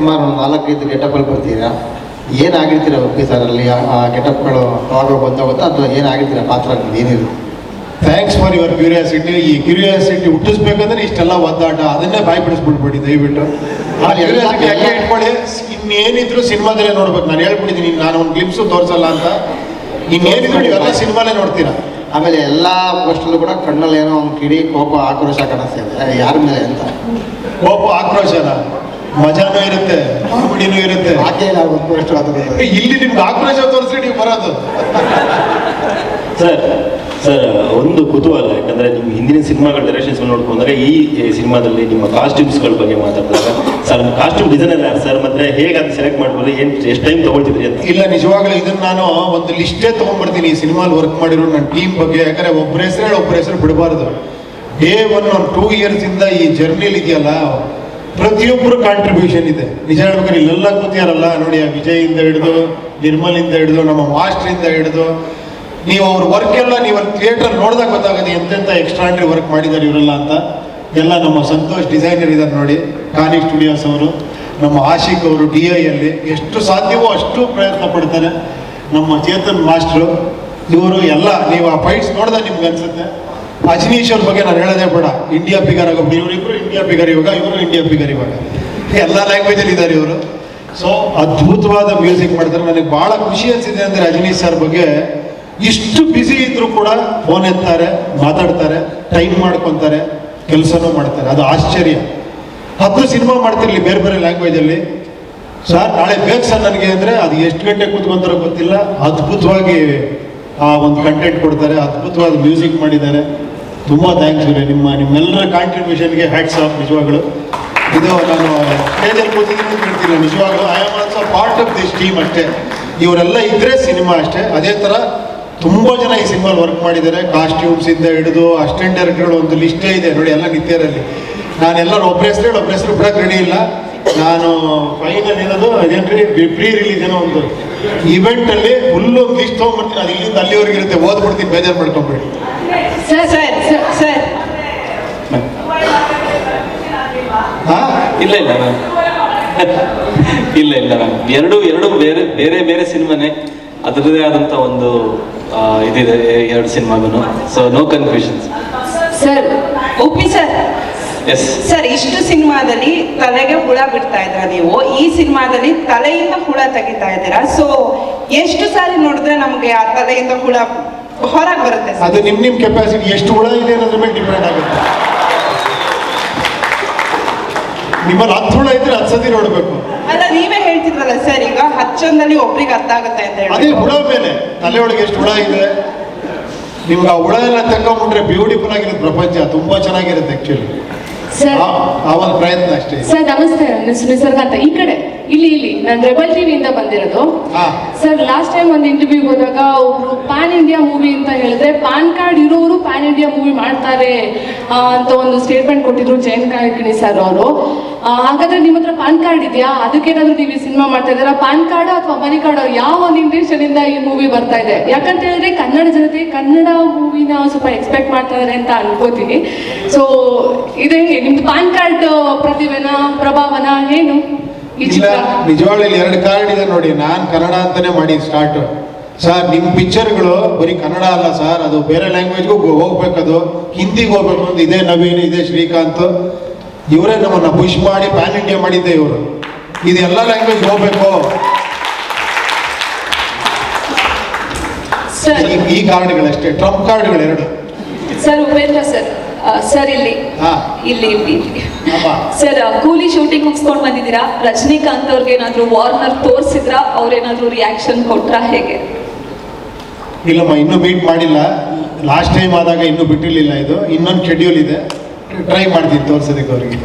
ಸುಮಾರು 4-5 ಗೆಟಪಲ್ಲಿ ಬರ್ತೀರಾ. ಏನಾಗಿರ್ತೀರ ಉಪ್ಪಿ ಸರ್ ಅಲ್ಲಿ? ಆ ಗೆಟಪ್ಗಳು ಅವಾಗ ಬಂದೋಗುತ್ತಾ ಅಥವಾ ಏನಾಗಿರ್ತೀರ ಪಾತ್ರ ಏನಿದೆ? Thanks for your curiosity. ಈ ಕ್ಯೂರಿಯಾಸಿಟಿ ಹುಟ್ಟಿಸ್ಬೇಕಂದ್ರೆ ಇಷ್ಟೆಲ್ಲ ಒದ್ದಾಟ, ಅದನ್ನೇ ಬಾಯ್ಬಿಡಿಸ್ಬಿಡ್ಬೇಡಿ ದಯವಿಟ್ಟು. ಆ ಕ್ಯೂರಿಯಾಸಿಟಿ ಯಾಕೆ ಇಟ್ಕೊಳ್ಳಿ. ಇನ್ನೇನಿದ್ರು ಸಿನಿಮಾದಲ್ಲೇ ನೋಡ್ಬೇಕು. ನಾನು ಹೇಳ್ಬಿಟ್ಟಿದ್ದೀನಿ, ನಾನು ಒಂದು ಗ್ಲಿಮ್ಸು ತೋರಿಸಲ್ಲ ಅಂತ. ಇನ್ನೇನಿದ್ರು ನೀವೆಲ್ಲ ಸಿನಿಮಾಲೇ ನೋಡ್ತೀರಾ. ಆಮೇಲೆ ಎಲ್ಲ ಪೋಸ್ಟಲ್ಲೂ ಕೂಡ ಕಣ್ಣಲ್ಲಿ ಏನೋ ಒಂದು ಕಿಡಿ ಕೋಪ ಆಕ್ರೋಶ ಕಾಣಿಸ್ತಿದೆ. ಯಾರ ಮೇಲೆ ಅಂತ? ಕೋಪ ಆಕ್ರೋಶನ ಮಜಾನೂ ಇರುತ್ತೆ, ಕಾಮಿಡಿನೂ ಇರುತ್ತೆ. ಆಕೆ ನಾವು ಪೋಸ್ಟ್ ಇಲ್ಲಿ ನಿಮ್ಗೆ ಆಕ್ರೋಶ ತೋರಿಸ್ರಿ ನೀವು ಬರೋದು. ಸರ್ ಒಂದು ಕುತೂಹಲ, ಯಾಕಂದ್ರೆ ನಿಮ್ಮ ಹಿಂದಿನ ಸಿನಿಮಾಗಳ ಡೈರೆಕ್ಷನ್ಸ್ ನೋಡ್ಕೊಂಡಾಗ ಈ ಸಿನಿಮಾದಲ್ಲಿ ನಿಮ್ಮ ಕಾಸ್ಟ್ಯೂಮ್ಸ್ಗಳ ಬಗ್ಗೆ ಮಾತಾಡಿದಾಗ ಸರ್, ಕಾಸ್ಟ್ಯೂಮ್ ಡಿಸೈನರ್ ಯಾರು ಸರ್? ಮತ್ತೆ ಹೇಗೆ ಅದು ಸೆಲೆಕ್ಟ್ ಮಾಡ್ಬೋದು, ಎಷ್ಟು ಟೈಮ್ ತಗೊಳ್ತಿದ್ರಿ ಅಂತ? ಇಲ್ಲ, ನಿಜವಾಗ್ಲೂ ಇದನ್ನ ನಾನು ಒಂದು ಲಿಸ್ಟೇ ತೊಗೊಂಡ್ಬರ್ತೀನಿ ಈ ಸಿನಿಮಾಲ್ ವರ್ಕ್ ಮಾಡಿರೋ ನನ್ನ ಟೀಮ್ ಬಗ್ಗೆ. ಯಾಕಂದ್ರೆ ಒಬ್ಬರ ಹೆಸರು ಬಿಡಬಾರ್ದು. ಡೇ 1 or 2 years ಇಂದ ಈ ಜರ್ನಿಲಿ ಇದೆಯಲ್ಲ, ಪ್ರತಿಯೊಬ್ಬರು ಕಾಂಟ್ರಿಬ್ಯೂಷನ್ ಇದೆ. ನಿಜ ಹೇಳ್ಬೇಕಾದ್ರೆ ಇಲ್ಲೆಲ್ಲ ಕೂತಿಯಾರಲ್ಲ ನೋಡಿ, ಆ ವಿಜಯಿಂದ ಹಿಡಿದು, ನಿರ್ಮಲಿಂದ ಹಿಡಿದು, ನಮ್ಮ ಮಾಸ್ಟ್ರಿಂದ ಹಿಡಿದು, ನೀವು ಅವ್ರ ವರ್ಕ್ ಎಲ್ಲ ನೀವು ಅಲ್ಲಿ ಥಿಯೇಟರ್ ನೋಡಿದಾಗ ಗೊತ್ತಾಗುತ್ತೆ ಎಂತೆಂಥ ಎಕ್ಸ್ಟ್ರಾಂಡ್ರಿ ವರ್ಕ್ ಮಾಡಿದ್ದಾರೆ ಇವರೆಲ್ಲ ಅಂತ. ಎಲ್ಲ ನಮ್ಮ ಸಂತೋಷ್ ಡಿಸೈನರ್ ಇದ್ದಾರೆ ನೋಡಿ, ಕಾನಿ ಸ್ಟುಡಿಯೋಸ್ ಅವರು, ನಮ್ಮ ಆಶಿಕ್ ಅವರು DI ಅಲ್ಲಿ ಎಷ್ಟು ಸಾಧ್ಯವೋ ಅಷ್ಟು ಪ್ರಯತ್ನ ಪಡ್ತಾರೆ. ನಮ್ಮ ಚೇತನ್ ಮಾಸ್ಟ್ರು ಇವರು ಎಲ್ಲ, ನೀವು ಆ ಫೈಟ್ಸ್ ನೋಡಿದಾಗ ನಿಮ್ಗೆ ಅನ್ಸುತ್ತೆ. ಅಜನೀಶ್ ಅವ್ರ ಬಗ್ಗೆ ನಾನು ಹೇಳೋದೇ ಬೇಡ, ಇಂಡಿಯಾ ಫಿಗರ್ ಆಗೋದು. ಇವರಿಬ್ಬರು ಇಂಡಿಯಾ ಫಿಗರ್ ಇವಾಗ, ಇವರು ಇಂಡಿಯಾ ಫಿಗರ್ ಇವಾಗ, ಎಲ್ಲ ಲ್ಯಾಂಗ್ವೇಜಲ್ಲಿ ಇದ್ದಾರೆ ಇವರು. ಸೊ ಅದ್ಭುತವಾದ ಮ್ಯೂಸಿಕ್ ಮಾಡ್ತಾರೆ. ನನಗೆ ಭಾಳ ಖುಷಿ ಅನಿಸಿದೆ ಅಂದರೆ ಅಜನೀಶ್ ಸರ್ ಬಗ್ಗೆ, ಇಷ್ಟು ಬ್ಯುಸಿ ಇದ್ರೂ ಕೂಡ ಫೋನ್ ಎತ್ತಾರೆ, ಮಾತಾಡ್ತಾರೆ, ಟೈಮ್ ಮಾಡ್ಕೊತಾರೆ, ಕೆಲಸನೂ ಮಾಡ್ತಾರೆ. ಅದು ಆಶ್ಚರ್ಯ. 10 ಸಿನಿಮಾ ಮಾಡ್ತಿರ್ಲಿ ಬೇರೆ ಬೇರೆ ಲ್ಯಾಂಗ್ವೇಜಲ್ಲಿ. ಸರ್ ನಾಳೆ ಬೇಕು ಸರ್ ನನಗೆ ಅಂದರೆ ಅದು ಎಷ್ಟು ಗಂಟೆ ಕೂತ್ಕೊಂತಾರೋ ಗೊತ್ತಿಲ್ಲ, ಅದ್ಭುತವಾಗಿ ಆ ಒಂದು ಕಂಟೆಂಟ್ ಕೊಡ್ತಾರೆ, ಅದ್ಭುತವಾದ ಮ್ಯೂಸಿಕ್ ಮಾಡಿದ್ದಾರೆ. ತುಂಬ ಥ್ಯಾಂಕ್ಸ್ ಇದೆ ನಿಮ್ಮೆಲ್ಲರ ಕಾಂಟ್ರಿಬ್ಯೂಷನ್ಗೆ. ಹ್ಯಾಟ್ಸ್ ಆಫ್ ನಿಜವಾಗ್ಲು. ಇದು ನಾನು ಸ್ಟೇಜಲ್ಲಿ ಕೂತಿದ್ದೀನಿ ಅಂತ ಹೇಳ್ತಿಲ್ಲ, ನಿಜವಾಗ್ಲು I am also part of this team ಅಷ್ಟೇ. ಇವರೆಲ್ಲ ಇದ್ರೆ ಸಿನಿಮಾ ಅಷ್ಟೇ. ಅದೇ ಥರ ತುಂಬ ಜನ ಈ ಸಿನಿಮಾಲ್ ವರ್ಕ್ ಮಾಡಿದ್ದಾರೆ. ಕಾಸ್ಟ್ಯೂಮ್ಸಿಂದ ಹಿಡಿದು ಅಸಿಸ್ಟೆಂಟ್ ಡೈರೆಕ್ಟರ್ಗಳು ಒಂದು ಲಿಸ್ಟೇ ಇದೆ ನೋಡಿ, ಎಲ್ಲ ನಿತ್ಯರಲ್ಲಿ. ನಾನೆಲ್ಲರೂ ಒಬ್ಬರ ಹೆಸರು ಬಿಡೋಕೆ ರೆಡಿ ಇಲ್ಲ. ನಾನು ಫೈನಲ್ ಏನದು ಅದೇನ್ರಿ ಪ್ರೀ ರಿಲೀಸ್ ಏನೋ ಒಂದು ಇವೆಂಟಲ್ಲಿ ಫುಲ್ಲು ಲಿಸ್ಟ್ ತೊಗೊಂಡ್ಬರ್ತೀನಿ. ಅದು ಇಲ್ಲಿಂದ ಅಲ್ಲಿವರೆಗೆ ಇರುತ್ತೆ, ಓದ್ಬಿಡ್ತೀನಿ, ಬೇಜಾರು ಮಾಡ್ಕೊಂಬಿಡಿ. ಇಲ್ಲ ಎರಡು ಬೇರೆ ಬೇರೆ ಸಿನಿಮಾನೇ, ಅದರದೇ ಆದಂತ ಒಂದು ಇದಿದೆ 2 ಸಿನಿಮಾಗೂ. So no confusions. Sir Uppi sir, yes sir, ಇಷ್ಟು ಸಿನಿಮಾದಲ್ಲಿ ತಲೆಗೆ ಹುಳ ಬಿಡ್ತಾ ಇದ್ರ ನೀವು, ಈ ಸಿನಿಮಾದಲ್ಲಿ ತಲೆಯಿಂದ ಹುಳ ತೆಗಿತಾ ಇದ್ದೀರಾ. ಸೊ ಎಷ್ಟು ಸಾರಿ ನೋಡಿದ್ರೆ ನಮ್ಗೆ ಆ ತಲೆಯಿಂದ ಹುಳ ಹೊರಗೆ ಬರುತ್ತೆ? ಅದು ನಿಮ್ ಕೆಪಾಸಿಟಿ, ಎಷ್ಟು ಹುಳ ಇದೆ ಅನ್ನೋದ್ರ ಮೇಲೆ ಡಿಪೆಂಡ್ ಆಗುತ್ತೆ. ನಿಮ್ಮಲ್ಲಿ 10 ಹುಳ ಇದ್ರೆ 10 ಸತಿ ನೋಡ್ಬೇಕು. ಅಲ್ಲ, ನೀವೇ ಹೇಳ್ತಿದ್ರಲ್ಲ ಸರ್, ಈಗ 10 ಜನದಲ್ಲಿ ಒಬ್ರಿಗೆ ಅರ್ಥ ಆಗುತ್ತೆ ಅಂತ ಹೇಳಿ. ಅದೇ ಹುಳ ಮೇಲೆ, ತಲೆ ಒಳಗೆ ಎಷ್ಟು ಹುಳ ಇದೆ ನಿಮ್ಗೆ, ಆ ಹುಳ ಎಲ್ಲ ತಗೊಂಡ್ಬಿಟ್ರೆ ಬ್ಯೂಟಿಫುಲ್ ಆಗಿರುತ್ತೆ ಪ್ರಪಂಚ. ತುಂಬಾ ಚೆನ್ನಾಗಿರುತ್ತೆ ಆಕ್ಚುಲಿ. ಸರ್ ಆ ಒಂದು ಪ್ರಯತ್ನ ಅಷ್ಟೇ. ಸರ್ ನಮಸ್ತೆ, ನಿಸರ್ಗ ಅಂತ. ಈ ಕಡೆ ಇಲ್ಲಿ ನಾನು ರೆಬಲ್ ಟಿವಿಯಿಂದ ಬಂದಿರೋದು. ಸರ್ ಲಾಸ್ಟ್ ಟೈಮ್ ಒಂದು ಇಂಟರ್ವ್ಯೂ ಹೋದಾಗ ಒಬ್ರು ಪ್ಯಾನ್ ಇಂಡಿಯಾ ಮೂವಿ ಅಂತ ಹೇಳಿದ್ರೆ ಪಾನ್ ಕಾರ್ಡ್ ಇರೋರು ಪ್ಯಾನ್ ಇಂಡಿಯಾ ಮೂವಿ ಮಾಡ್ತಾರೆ ಅಂತ ಒಂದು ಸ್ಟೇಟ್ಮೆಂಟ್ ಕೊಟ್ಟಿದ್ರು ಜಯಂತ್ ಕಾಯ್ಕಿಣಿ ಸರ್ ಅವರು. ಹಾಗಾದ್ರೆ ನಿಮ್ಮ ಹತ್ರ ಪಾನ್ ಕಾರ್ಡ್ ಇದೆಯಾ? ಅದಕ್ಕೇನಾದ್ರೂ ನೀವು ಈ ಸಿನಿಮಾ ಮಾಡ್ತಾ ಇದ್ದೀರಾ? ಪಾನ್ ಕಾರ್ಡ್ ಅಥವಾ ಮನಿ ಕಾರ್ಡ್, ಯಾವ ಒಂದು ಇಂಟೆನ್ಷನ್ ಇಂದ ಈ ಮೂವಿ ಬರ್ತಾ ಇದೆ? ಯಾಕಂತ ಹೇಳಿದ್ರೆ ಕನ್ನಡ ಜನತೆ ಕನ್ನಡ ಮೂವಿನ ಸ್ವಲ್ಪ ಎಕ್ಸ್ಪೆಕ್ಟ್ ಮಾಡ್ತಾ ಇದ್ದಾರೆ ಅಂತ ಅನ್ಕೋತೀನಿ. ಸೊ ಇದು ನಿಮ್ದು ಪಾನ್ ಕಾರ್ಡ್ ಪ್ರತಿಭೆನ ಪ್ರಭಾವನ ಏನು? ನಿಜವಾಗ್ಲೂ 2 ಕಾರ್ಡ್ ಇದೆ ನೋಡಿ. ನಾನು ಕನ್ನಡ ಅಂತಾನೆ ಮಾಡಿ ಸ್ಟಾರ್ಟ್. ಸರ್ ನಿಮ್ಮ ಪಿಕ್ಚರ್ಗಳು ಬರೀ ಕನ್ನಡ ಅಲ್ಲ ಸರ್, ಅದು ಬೇರೆ ಲ್ಯಾಂಗ್ವೇಜ್ಗೂ ಹೋಗ್ಬೇಕದು. ಹಿಂದಿಗೆ ಹೋಗ್ಬೇಕು ಅಂತ ಇದೇ ನವೀನ್, ಇದೇ ಶ್ರೀಕಾಂತ್, ಇವರೇ ನಮ್ಮನ್ನ ಪುಷ್ ಮಾಡಿ ಪ್ಯಾನ್ ಇಂಡಿಯಾ ಮಾಡಿದ್ದೆ ಇವರು. ಇದೆಲ್ಲ ಲ್ಯಾಂಗ್ವೇಜ್ ಹೋಗ್ಬೇಕು. ಈ ಕಾರ್ಡ್ಗಳಷ್ಟೇ, ಟ್ರಂಪ್ ಕಾರ್ಡ್ಗಳು 2. ಸರ್ ಉಪೇಂದ್ರ ಸರ್, ಸರ್ ಇಲ್ಲಿ ಸರ್, ಕೂಲಿ ಶೂಟಿಂಗ್ ಮುಗಿಸ್ಕೊಂಡು ಬಂದಿದ್ದೀರಾ. ರಜನಿಕಾಂತ್ ಅವ್ರಿಗೆ ಏನಾದ್ರು ವಾರ್ನರ್ ತೋರಿಸಿದ್ರ? ಅವ್ರೇನಾದ್ರು ರಿಯಾಕ್ಷನ್ ಕೊಟ್ರ? ಹೇಗೆ? ಇಲ್ಲಮ್ಮ, ಇನ್ನೂ ಮೀಟ್ ಮಾಡಿಲ್ಲ. ಲಾಸ್ಟ್ ಟೈಮ್ ಆದಾಗ ಇನ್ನೂ ಬಿಟ್ಟಿರಲಿಲ್ಲ. ಇದು ಇನ್ನೊಂದು ಶೆಡ್ಯೂಲ್ ಇದೆ, ಟ್ರೈ ಮಾಡ್ತೀನಿ ತೋರ್ಸೋದಕ್ಕೆ ಅವರಿಗೆ.